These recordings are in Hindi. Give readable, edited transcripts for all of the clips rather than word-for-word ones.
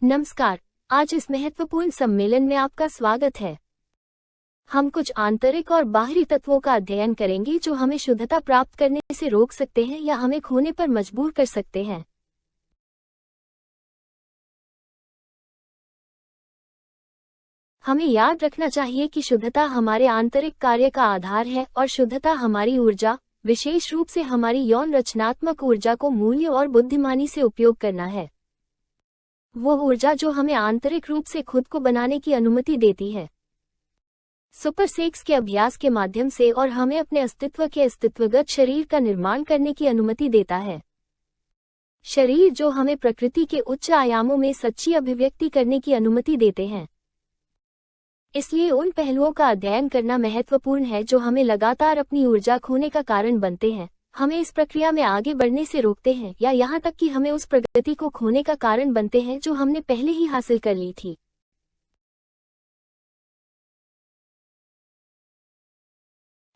नमस्कार। आज इस महत्वपूर्ण सम्मेलन में आपका स्वागत है। हम कुछ आंतरिक और बाहरी तत्वों का अध्ययन करेंगे जो हमें शुद्धता प्राप्त करने से रोक सकते हैं या हमें खोने पर मजबूर कर सकते हैं। हमें याद रखना चाहिए कि शुद्धता हमारे आंतरिक कार्य का आधार है और शुद्धता हमारी ऊर्जा, विशेष रूप से हमारी यौन रचनात्मक ऊर्जा को मूल्य और बुद्धिमानी से उपयोग करना है। वो ऊर्जा जो हमें आंतरिक रूप से खुद को बनाने की अनुमति देती है। सुपर सेक्स के अभ्यास के माध्यम से और हमें अपने अस्तित्व के अस्तित्वगत शरीर का निर्माण करने की अनुमति देता है। शरीर जो हमें प्रकृति के उच्च आयामों में सच्ची अभिव्यक्ति करने की अनुमति देते हैं। इसलिए उन पहलुओं का अध्ययन करना महत्वपूर्ण है जो हमें लगातार अपनी ऊर्जा खोने का कारण बनते हैं, हमें इस प्रक्रिया में आगे बढ़ने से रोकते हैं या यहाँ तक कि हमें उस प्रगति को खोने का कारण बनते हैं जो हमने पहले ही हासिल कर ली थी।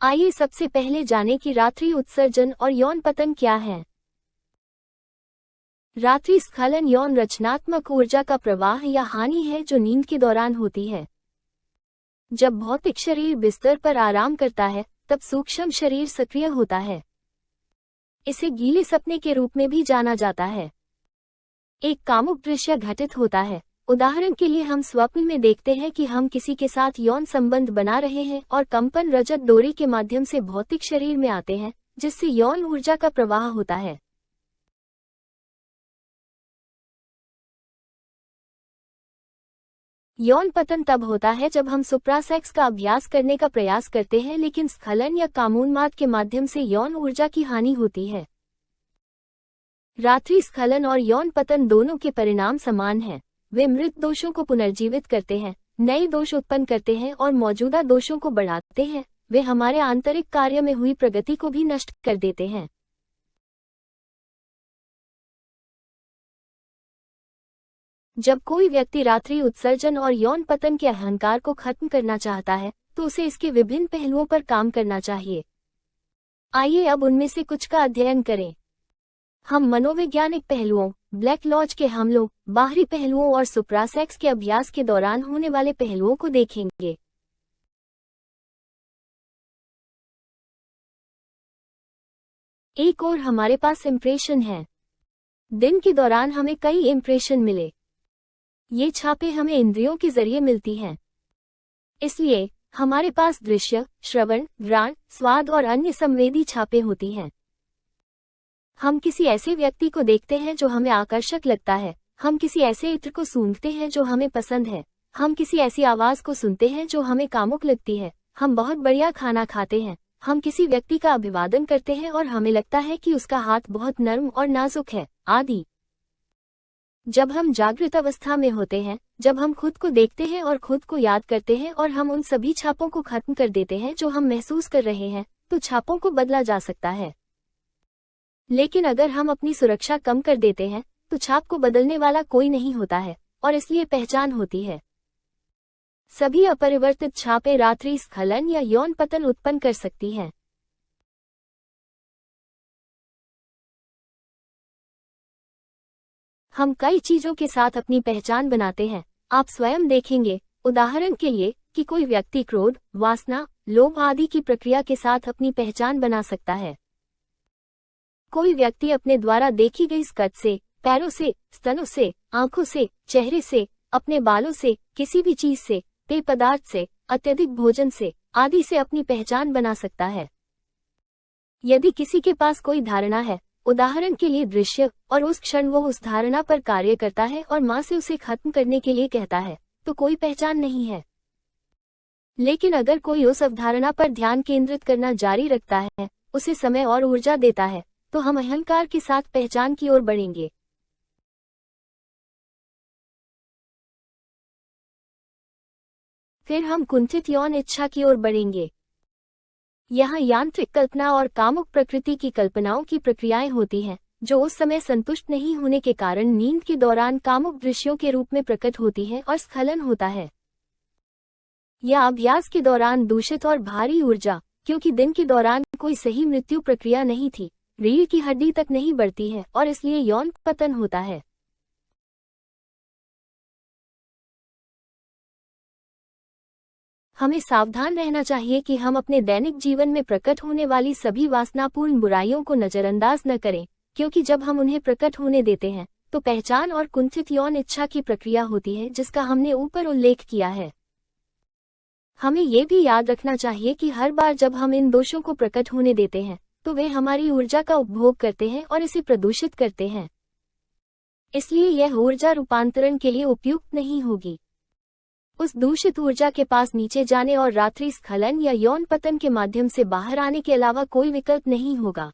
आइए सबसे पहले जानें कि रात्रि उत्सर्जन और यौन पतन क्या है। रात्रि स्खलन यौन रचनात्मक ऊर्जा का प्रवाह या हानि है जो नींद के दौरान होती है। जब भौतिक शरीर बिस्तर पर आराम करता है, तब सूक्ष्म शरीर सक्रिय होता है। इसे गीले सपने के रूप में भी जाना जाता है। एक कामुक दृश्य घटित होता है। उदाहरण के लिए हम स्वप्न में देखते हैं कि हम किसी के साथ यौन संबंध बना रहे हैं और कंपन रजत डोरी के माध्यम से भौतिक शरीर में आते हैं, जिससे यौन ऊर्जा का प्रवाह होता है। यौन पतन तब होता है जब हम सुप्रासेक्स का अभ्यास करने का प्रयास करते हैं लेकिन स्खलन या कामोन्माद के माध्यम से यौन ऊर्जा की हानि होती है। रात्रि स्खलन और यौन पतन दोनों के परिणाम समान हैं। वे मृत दोषों को पुनर्जीवित करते हैं, नए दोष उत्पन्न करते हैं और मौजूदा दोषों को बढ़ाते हैं। वे हमारे आंतरिक कार्य में हुई प्रगति को भी नष्ट कर देते हैं। जब कोई व्यक्ति रात्रि उत्सर्जन और यौन पतन के अहंकार को खत्म करना चाहता है, तो उसे इसके विभिन्न पहलुओं पर काम करना चाहिए। आइए अब उनमें से कुछ का अध्ययन करें। हम मनोवैज्ञानिक पहलुओं, ब्लैक लॉज के हमलों, बाहरी पहलुओं और सुप्रासेक्स के अभ्यास के दौरान होने वाले पहलुओं को देखेंगे। एक और हमारे पास इम्प्रेशन है। दिन के दौरान हमें कई इम्प्रेशन मिले। ये छापें हमें इंद्रियों के जरिए मिलती हैं। इसलिए हमारे पास दृश्य, श्रवण, घ्राण, स्वाद और अन्य संवेदी छापें होती हैं। हम किसी ऐसे व्यक्ति को देखते हैं जो हमें आकर्षक लगता है, हम किसी ऐसे इत्र को सूंघते हैं जो हमें पसंद है, हम किसी ऐसी आवाज को सुनते हैं जो हमें कामुक लगती है, हम बहुत बढ़िया खाना खाते हैं, हम किसी व्यक्ति का अभिवादन करते हैं और हमें लगता है कि उसका हाथ बहुत नर्म और नाजुक है, आदि। जब हम जागृत अवस्था में होते हैं, जब हम खुद को देखते हैं और खुद को याद करते हैं और हम उन सभी छापों को खत्म कर देते हैं जो हम महसूस कर रहे हैं, तो छापों को बदला जा सकता है। लेकिन अगर हम अपनी सुरक्षा कम कर देते हैं, तो छाप को बदलने वाला कोई नहीं होता है और इसलिए पहचान होती है। सभी अपरिवर्तित छापें रात्रि स्खलन या यौन पतन उत्पन्न कर सकती हैं। हम कई चीजों के साथ अपनी पहचान बनाते हैं। आप स्वयं देखेंगे, उदाहरण के लिए, कि कोई व्यक्ति क्रोध, वासना, लोभ आदि की प्रक्रिया के साथ अपनी पहचान बना सकता है। कोई व्यक्ति अपने द्वारा देखी गई स्कर्ट से, पैरों से, स्तनों से, आंखों से, चेहरे से, अपने बालों से, किसी भी चीज से, पेय पदार्थ से, अत्यधिक भोजन से, आदि से अपनी पहचान बना सकता है। यदि किसी के पास कोई धारणा है, उदाहरण के लिए दृश्य, और उस क्षण वो उस धारणा पर कार्य करता है और मां से उसे खत्म करने के लिए कहता है, तो कोई पहचान नहीं है। लेकिन अगर कोई उस अवधारणा पर ध्यान केंद्रित करना जारी रखता है, उसे समय और ऊर्जा देता है, तो हम अहंकार के साथ पहचान की ओर बढ़ेंगे। फिर हम कुंठित यौन इच्छा की ओर बढ़ेंगे। यहाँ यांत्रिक कल्पना और कामुक प्रकृति की कल्पनाओं की प्रक्रियाएं होती हैं, जो उस समय संतुष्ट नहीं होने के कारण नींद के दौरान कामुक दृश्यों के रूप में प्रकट होती हैं और स्खलन होता है। यह अभ्यास के दौरान दूषित और भारी ऊर्जा, क्योंकि दिन के दौरान कोई सही मृत्यु प्रक्रिया नहीं थी, रीढ़ की हड्डी तक नहीं बढ़ती है और इसलिए यौन पतन होता है। हमें सावधान रहना चाहिए कि हम अपने दैनिक जीवन में प्रकट होने वाली सभी वासनापूर्ण बुराइयों को नजरअंदाज न करें, क्योंकि जब हम उन्हें प्रकट होने देते हैं तो पहचान और कुंठित यौन इच्छा की प्रक्रिया होती है, जिसका हमने ऊपर उल्लेख किया है। हमें ये भी याद रखना चाहिए कि हर बार जब हम इन दोषों को प्रकट होने देते हैं तो वे हमारी ऊर्जा का उपभोग करते हैं और इसे प्रदूषित करते हैं। इसलिए यह ऊर्जा रूपांतरण के लिए उपयुक्त नहीं होगी। उस दूषित ऊर्जा के पास नीचे जाने और रात्रि स्खलन या यौन पतन के माध्यम से बाहर आने के अलावा कोई विकल्प नहीं होगा।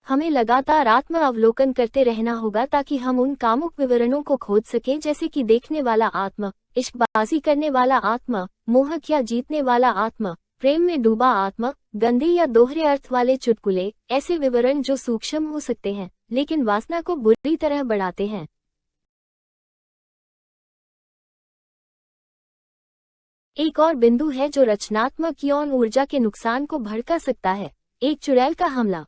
हमें लगातार आत्म अवलोकन करते रहना होगा ताकि हम उन कामुक विवरणों को खोज सकें, जैसे कि देखने वाला आत्मा, इश्कबाजी करने वाला आत्मा, मोहक या जीतने वाला आत्मा, प्रेम में डूबा आत्मा, गंदे या दोहरे अर्थ वाले चुटकुले, ऐसे विवरण जो सूक्ष्म हो सकते हैं लेकिन वासना को बुरी तरह बढ़ाते हैं। एक और बिंदु है जो रचनात्मक यौन ऊर्जा के नुकसान को भड़का सकता है, एक चुड़ैल का हमला।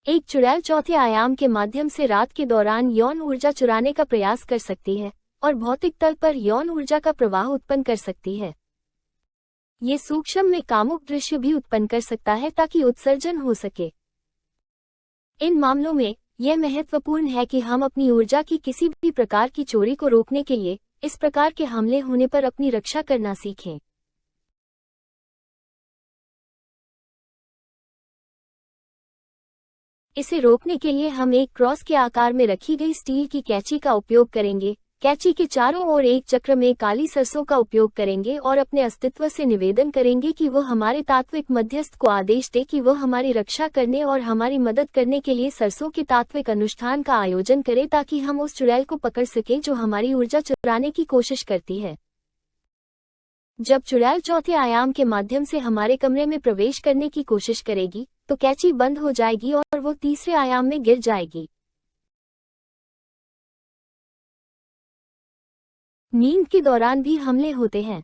एक चुड़ैल चौथे आयाम के माध्यम से रात के दौरान यौन ऊर्जा चुराने का प्रयास कर सकती है और भौतिक तल पर यौन ऊर्जा का प्रवाह उत्पन्न कर सकती है। ये सूक्ष्म में कामुक दृश्य भी उत्पन्न कर सकता है ताकि उत्सर्जन हो सके। इन मामलों में यह महत्वपूर्ण है कि हम अपनी ऊर्जा की किसी भी प्रकार की चोरी को रोकने के लिए इस प्रकार के हमले होने पर अपनी रक्षा करना सीखें। इसे रोकने के लिए हम एक क्रॉस के आकार में रखी गई स्टील की कैंची का उपयोग करेंगे। कैंची के चारों ओर एक चक्र में काली सरसों का उपयोग करेंगे और अपने अस्तित्व से निवेदन करेंगे कि वो हमारे तात्विक मध्यस्थ को आदेश दे कि वो हमारी रक्षा करने और हमारी मदद करने के लिए सरसों के तात्विक अनुष्ठान का आयोजन करे, ताकि हम उस चुड़ैल को पकड़ सकें जो हमारी ऊर्जा चुराने की कोशिश करती है। जब चुड़ैल चौथे आयाम के माध्यम से हमारे कमरे में प्रवेश करने की कोशिश करेगी तो कैंची बंद हो जाएगी और वो तीसरे आयाम में गिर जाएगी। नींद के दौरान भी हमले होते हैं।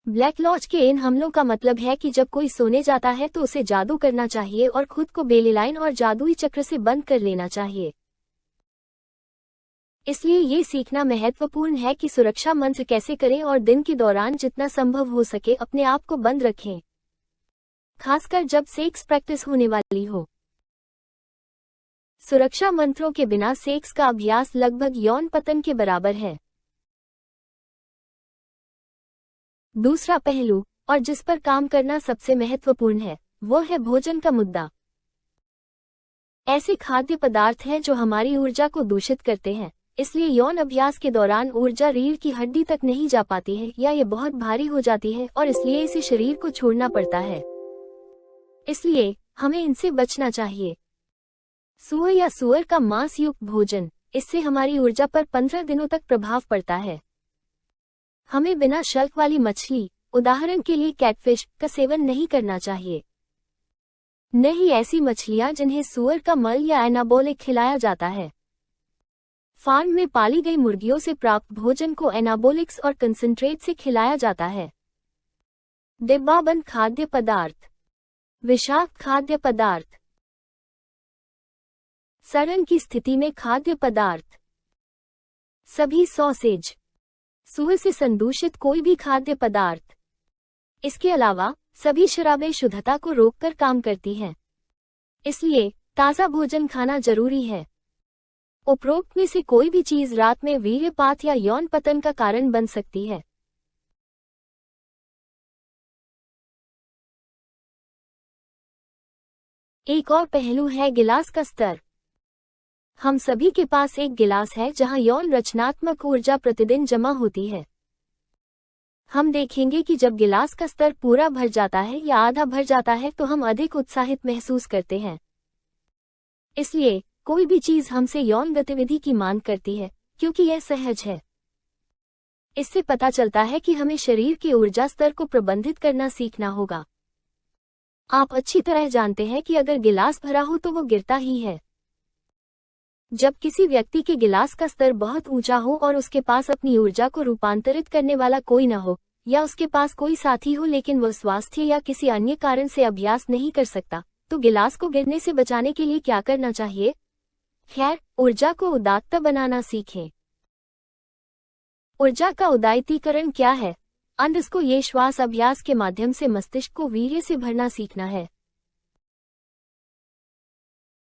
ब्लैक लॉज के इन हमलों का मतलब है कि जब कोई सोने जाता है तो उसे जादू करना चाहिए और खुद को बेलीलाइन और जादुई चक्र से बंद कर लेना चाहिए। इसलिए ये सीखना महत्वपूर्ण है कि सुरक्षा मंत्र कैसे करें और दिन के दौरान जितना संभव हो सके अपने आप को बंद रखें, खासकर जब सेक्स प्रैक्टिस होने वाली हो। सुरक्षा मंत्रों के बिना सेक्स का अभ्यास लगभग यौन पतन के बराबर है। दूसरा पहलू, और जिस पर काम करना सबसे महत्वपूर्ण है, वो है भोजन का मुद्दा। ऐसे खाद्य पदार्थ हैं जो हमारी ऊर्जा को दूषित करते हैं, इसलिए यौन अभ्यास के दौरान ऊर्जा रीढ़ की हड्डी तक नहीं जा पाती है या ये बहुत भारी हो जाती है और इसलिए इसे शरीर को छोड़ना पड़ता है। इसलिए हमें इनसे बचना चाहिए। सूअर या सूअर का मांस युक्त भोजन, इससे हमारी ऊर्जा पर 15 दिनों तक प्रभाव पड़ता है। हमें बिना शल्क वाली मछली, उदाहरण के लिए कैटफिश, का सेवन नहीं करना चाहिए। न ही ऐसी मछलियां जिन्हें सूअर का मल या एनाबोलिक खिलाया जाता है। फार्म में पाली गई मुर्गियों से प्राप्त भोजन को एनाबोलिक्स और कंसंट्रेट से खिलाया जाता है। डिब्बाबंद खाद्य पदार्थ, विषाक्त खाद्य पदार्थ, सड़न की स्थिति में खाद्य पदार्थ, सभी सॉसेज, सूअर से संदूषित कोई भी खाद्य पदार्थ। इसके अलावा सभी शराबें शुद्धता को रोककर काम करती हैं, इसलिए ताज़ा भोजन खाना जरूरी है। उपरोक्त में से कोई भी चीज रात में वीर्यपात या यौन पतन का कारण बन सकती है। एक और पहलू है गिलास का स्तर। हम सभी के पास एक गिलास है जहां यौन रचनात्मक ऊर्जा प्रतिदिन जमा होती है। हम देखेंगे कि जब गिलास का स्तर पूरा भर जाता है या आधा भर जाता है तो हम अधिक उत्साहित महसूस करते हैं। इसलिए कोई भी चीज हमसे यौन गतिविधि की मांग करती है क्योंकि यह सहज है। इससे पता चलता है कि हमें शरीर के ऊर्जा स्तर को प्रबंधित करना सीखना होगा। आप अच्छी तरह जानते हैं कि अगर गिलास भरा हो तो वो गिरता ही है। जब किसी व्यक्ति के गिलास का स्तर बहुत ऊंचा हो और उसके पास अपनी ऊर्जा को रूपांतरित करने वाला कोई न हो, या उसके पास कोई साथी हो लेकिन वह स्वास्थ्य या किसी अन्य कारण से अभ्यास नहीं कर सकता, तो गिलास को गिरने से बचाने के लिए क्या करना चाहिए? खैर, ऊर्जा को उदात्त बनाना सीखें। ऊर्जा का उदात्तीकरण क्या है? अंडस्को ये श्वास अभ्यास के माध्यम से मस्तिष्क को वीर्य से भरना सीखना है।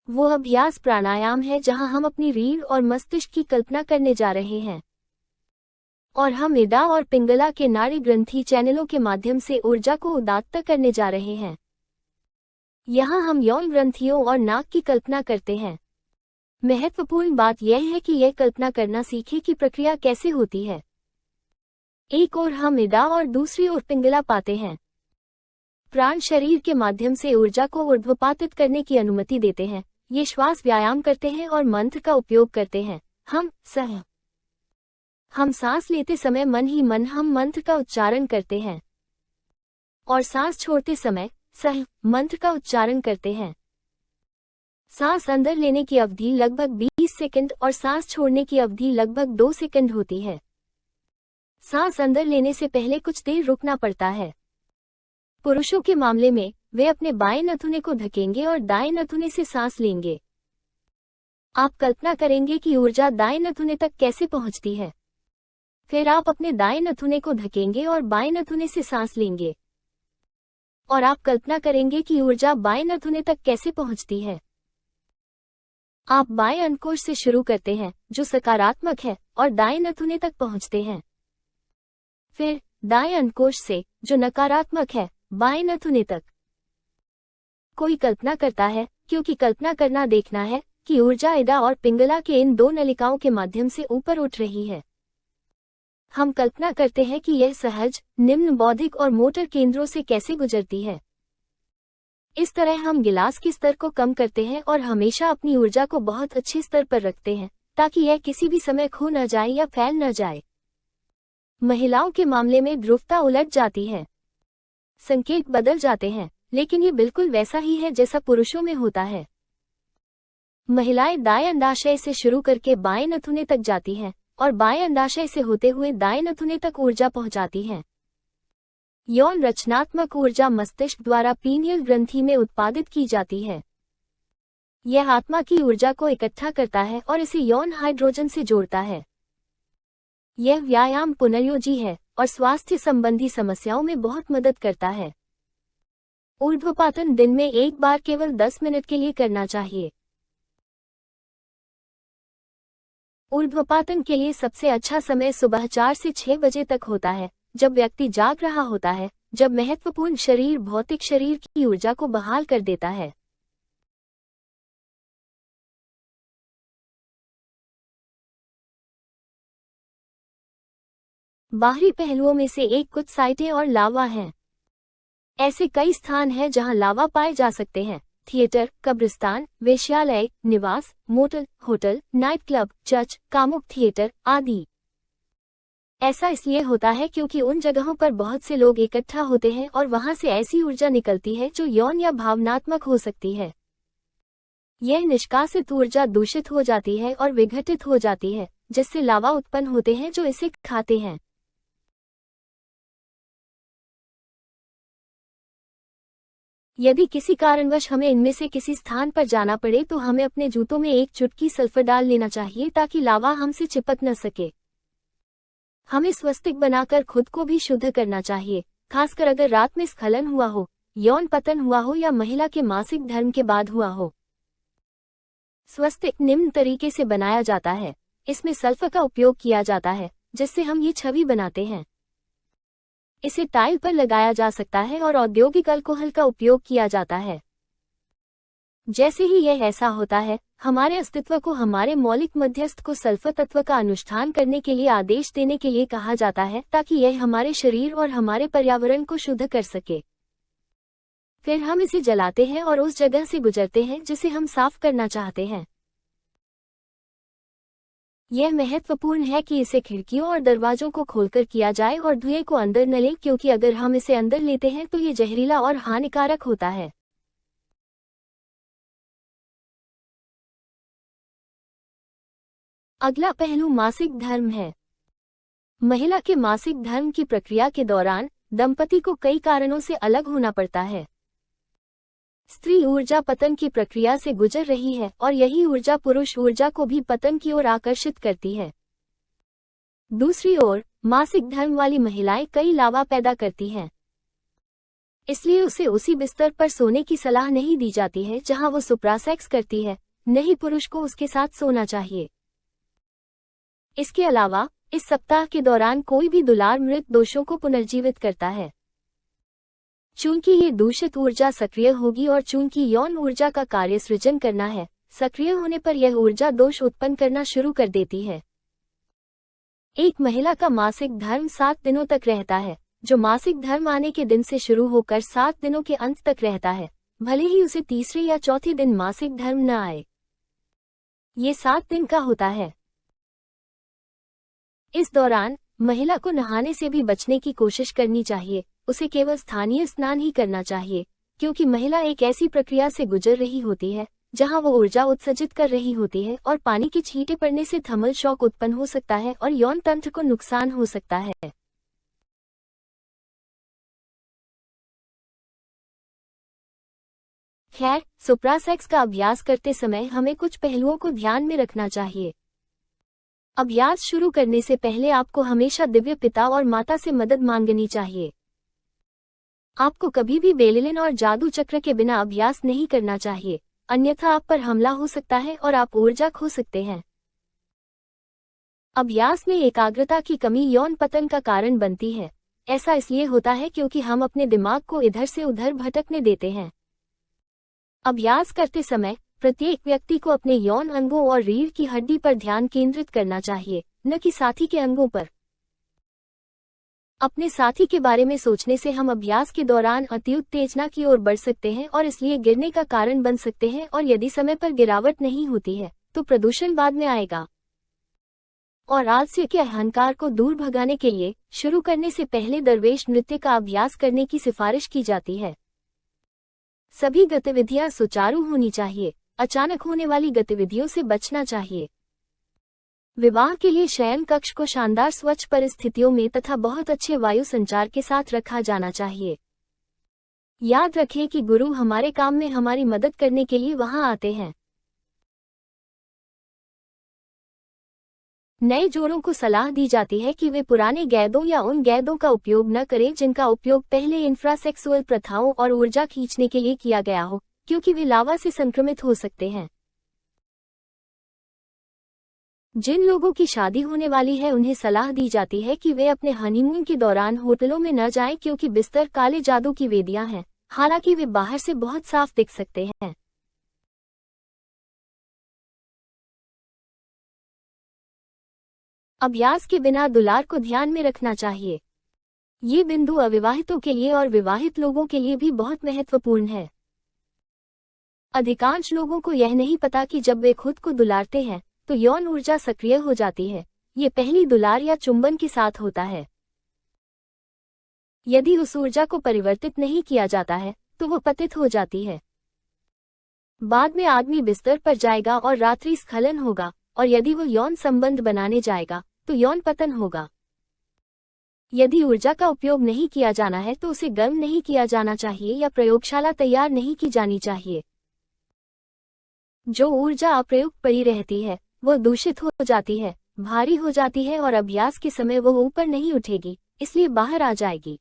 वो अभ्यास प्राणायाम है जहां हम अपनी रीढ़ और मस्तिष्क की कल्पना करने जा रहे हैं और हम इड़ा और पिंगला के नाड़ी ग्रंथि चैनलों के माध्यम से ऊर्जा को उदात्त करने जा रहे हैं। यहाँ हम यौन ग्रंथियों और नाक की कल्पना करते हैं। महत्वपूर्ण बात यह है कि यह कल्पना करना सीखे कि प्रक्रिया कैसे होती है। एक ओर हम इड़ा और दूसरी ओर पिंगला पाते हैं। प्राण शरीर के माध्यम से ऊर्जा को ऊर्ध्वपातित करने की अनुमति देते हैं। ये श्वास व्यायाम करते हैं और मंत्र का उपयोग करते हैं। हम सांस लेते समय मन ही मन हम मंत्र का उच्चारण करते हैं और सांस छोड़ते समय मंत्र का उच्चारण करते हैं। सांस अंदर लेने की अवधि लगभग 20 सेकंड और सांस छोड़ने की अवधि लगभग 2 सेकंड होती है। सांस अंदर लेने से पहले कुछ देर रुकना पड़ता है। पुरुषों के मामले में वे अपने बाएं नथुने को ढकेंगे और दाएं नथुने से सांस लेंगे। आप कल्पना करेंगे कि ऊर्जा दाएं नथुने तक कैसे पहुंचती है। फिर आप अपने दाएं नथुने को ढकेंगे और बाएं नथुने से सांस लेंगे और आप कल्पना करेंगे कि ऊर्जा बाएं नथुने तक कैसे पहुंचती है। आप बाएं अंडकोश से शुरू करते हैं जो सकारात्मक है और दाएं नथुने तक पहुंचते हैं। फिर दाएं अंडकोश से जो नकारात्मक है बाएं नथुने तक। कोई कल्पना करता है, क्योंकि कल्पना करना देखना है कि ऊर्जा इड़ा और पिंगला के इन दो नलिकाओं के माध्यम से ऊपर उठ रही है। हम कल्पना करते हैं कि यह सहज, निम्न बौद्धिक और मोटर केंद्रों से कैसे गुजरती है। इस तरह हम गिलास के स्तर को कम करते हैं और हमेशा अपनी ऊर्जा को बहुत अच्छे स्तर पर रखते हैं ताकि यह किसी भी समय खो न जाए या फैल न जाए। महिलाओं के मामले में ध्रुवता उलट जाती है। संकेत बदल जाते हैं, लेकिन ये बिल्कुल वैसा ही है जैसा पुरुषों में होता है। महिलाएं दाएं अंडाशय से शुरू करके बाएं नथुने तक जाती हैं और बाएं अंडाशय से होते हुए दाएं नथुने तक ऊर्जा पहुंचाती हैं। यौन रचनात्मक ऊर्जा मस्तिष्क द्वारा पीनियल ग्रंथि में उत्पादित की जाती है। यह आत्मा की ऊर्जा को इकट्ठा करता है और इसे यौन हाइड्रोजन से जोड़ता है। यह व्यायाम पुनर्योजी है और स्वास्थ्य संबंधी समस्याओं में बहुत मदद करता है। ऊर्ध्वपातन दिन में एक बार केवल 10 मिनट के लिए करना चाहिए। ऊर्ध्वपातन के लिए सबसे अच्छा समय सुबह 4 से 6 बजे तक होता है, जब व्यक्ति जाग रहा होता है, जब महत्वपूर्ण शरीर भौतिक शरीर की ऊर्जा को बहाल कर देता है। बाहरी पहलुओं में से एक कुछ साइटें और लावा हैं। ऐसे कई स्थान हैं जहां लावा पाए जा सकते हैं: थिएटर, कब्रिस्तान, वेश्यालय, निवास, motel, hotel, night club, church, कामुक थिएटर आदि। ऐसा इसलिए होता है क्योंकि उन जगहों पर बहुत से लोग इकट्ठा होते हैं और वहां से ऐसी ऊर्जा निकलती है जो यौन या भावनात्मक हो सकती है। यह निष्कासित ऊर्जा दूषित हो जाती है और विघटित हो जाती है, जिससे लावा उत्पन्न होते हैं जो इसे खाते हैं। यदि किसी कारणवश हमें इनमें से किसी स्थान पर जाना पड़े तो हमें अपने जूतों में एक चुटकी सल्फर डाल लेना चाहिए ताकि लावा हमसे चिपक न सके। हमें स्वस्तिक बनाकर खुद को भी शुद्ध करना चाहिए, खासकर अगर रात में स्खलन हुआ हो, यौन पतन हुआ हो या महिला के मासिक धर्म के बाद हुआ हो। स्वस्तिक निम्न तरीके से बनाया जाता है। इसमें सल्फर का उपयोग किया जाता है जिससे हम ये छवि बनाते हैं। इसे टाइल पर लगाया जा सकता है और औद्योगिक अल्कोहल का उपयोग किया जाता है। जैसे ही यह ऐसा होता है, हमारे अस्तित्व को हमारे मौलिक मध्यस्थ को सल्फर तत्व का अनुष्ठान करने के लिए आदेश देने के लिए कहा जाता है ताकि यह हमारे शरीर और हमारे पर्यावरण को शुद्ध कर सके। फिर हम इसे जलाते हैं और उस जगह से गुजरते हैं जिसे हम साफ करना चाहते हैं। यह महत्वपूर्ण है कि इसे खिड़कियों और दरवाजों को खोलकर किया जाए और धुएं को अंदर न ले, क्योंकि अगर हम इसे अंदर लेते हैं तो ये जहरीला और हानिकारक होता है। अगला पहलू मासिक धर्म है। महिला के मासिक धर्म की प्रक्रिया के दौरान दंपति को कई कारणों से अलग होना पड़ता है। स्त्री ऊर्जा पतन की प्रक्रिया से गुजर रही है और यही ऊर्जा पुरुष ऊर्जा को भी पतन की ओर आकर्षित करती है। दूसरी ओर, मासिक धर्म वाली महिलाएं कई लावा पैदा करती हैं। इसलिए उसे उसी बिस्तर पर सोने की सलाह नहीं दी जाती है जहां वो सुप्रासेक्स करती है, नहीं पुरुष को उसके साथ सोना चाहिए। इसके अलावा इस सप्ताह के दौरान कोई भी दुलार मृत दोषों को पुनर्जीवित करता है। चूंकि ये दूषित ऊर्जा सक्रिय होगी और चूंकि यौन ऊर्जा का कार्य सृजन करना है, सक्रिय होने पर यह ऊर्जा दोष उत्पन्न करना शुरू कर देती है। एक महिला का मासिक धर्म 7 दिनों तक रहता है, जो मासिक धर्म आने के दिन से शुरू होकर 7 दिनों के अंत तक रहता है, भले ही उसे तीसरे या चौथे दिन मासिक धर्म न आए। ये 7 दिन का होता है। इस दौरान महिला को नहाने से भी बचने की कोशिश करनी चाहिए। उसे केवल स्थानीय स्नान ही करना चाहिए, क्योंकि महिला एक ऐसी प्रक्रिया से गुजर रही होती है जहां वो ऊर्जा उत्सर्जित कर रही होती है और पानी की छींटे पड़ने से थर्मल शॉक उत्पन्न हो सकता है और यौन तंत्र को नुकसान हो सकता है। खैर, सुप्रासेक्स का अभ्यास करते समय हमें कुछ पहलुओं को ध्यान में रखना चाहिए। अभ्यास शुरू करने से पहले आपको हमेशा दिव्य पिता और माता से मदद मांगनी चाहिए। आपको कभी भी बेलिलिन और जादू चक्र के बिना अभ्यास नहीं करना चाहिए, अन्यथा आप पर हमला हो सकता है और आप ऊर्जा खो सकते हैं। अभ्यास में एकाग्रता की कमी यौन पतन का कारण बनती है। ऐसा इसलिए होता है क्योंकि हम अपने दिमाग को इधर से उधर भटकने देते हैं। अभ्यास करते समय प्रत्येक व्यक्ति को अपने यौन अंगों और रीढ़ की हड्डी पर ध्यान केंद्रित करना चाहिए, न कि साथी के अंगों पर। अपने साथी के बारे में सोचने से हम अभ्यास के दौरान अतिउत्तेजना की ओर बढ़ सकते हैं और इसलिए गिरने का कारण बन सकते हैं, और यदि समय पर गिरावट नहीं होती है तो प्रदूषण बाद में आएगा। और आलस्य के अहंकार को दूर भगाने के लिए शुरू करने से पहले दरवेश नृत्य का अभ्यास करने की सिफारिश की जाती है। सभी गतिविधियां सुचारू होनी चाहिए। अचानक होने वाली गतिविधियों से बचना चाहिए। विवाह के लिए शयन कक्ष को शानदार स्वच्छ परिस्थितियों में तथा बहुत अच्छे वायु संचार के साथ रखा जाना चाहिए। याद रखें कि गुरु हमारे काम में हमारी मदद करने के लिए वहां आते हैं। नए जोड़ों को सलाह दी जाती है कि वे पुराने गैदों या उन गैदों का उपयोग न करें जिनका उपयोग पहले इंफ्रासेक्सुअल प्रथाओं और ऊर्जा खींचने के लिए किया गया हो, क्योंकि वे लावा से संक्रमित हो सकते हैं। जिन लोगों की शादी होने वाली है उन्हें सलाह दी जाती है कि वे अपने हनीमून के दौरान होटलों में न जाएं, क्योंकि बिस्तर काले जादू की वेदियां हैं, हालांकि वे बाहर से बहुत साफ दिख सकते हैं। अभ्यास के बिना दुलार को ध्यान में रखना चाहिए। ये बिंदु अविवाहितों के लिए और विवाहित लोगों के लिए भी बहुत महत्वपूर्ण है। अधिकांश लोगों को यह नहीं पता कि जब वे खुद को दुलारते हैं तो यौन ऊर्जा सक्रिय हो जाती है। ये पहली दुलार या चुंबन के साथ होता है। यदि उस ऊर्जा को परिवर्तित नहीं किया जाता है तो वो पतित हो जाती है। बाद में आदमी बिस्तर पर जाएगा और रात्रि स्खलन होगा, और यदि वो यौन संबंध बनाने जाएगा तो यौन पतन होगा। यदि ऊर्जा का उपयोग नहीं किया जाना है तो उसे गर्म नहीं किया जाना चाहिए या प्रयोगशाला तैयार नहीं की जानी चाहिए। जो ऊर्जा अप्रयुक्त पड़ी रहती है वो दूषित हो जाती है, भारी हो जाती है और अभ्यास के समय वो ऊपर नहीं उठेगी, इसलिए बाहर आ जाएगी।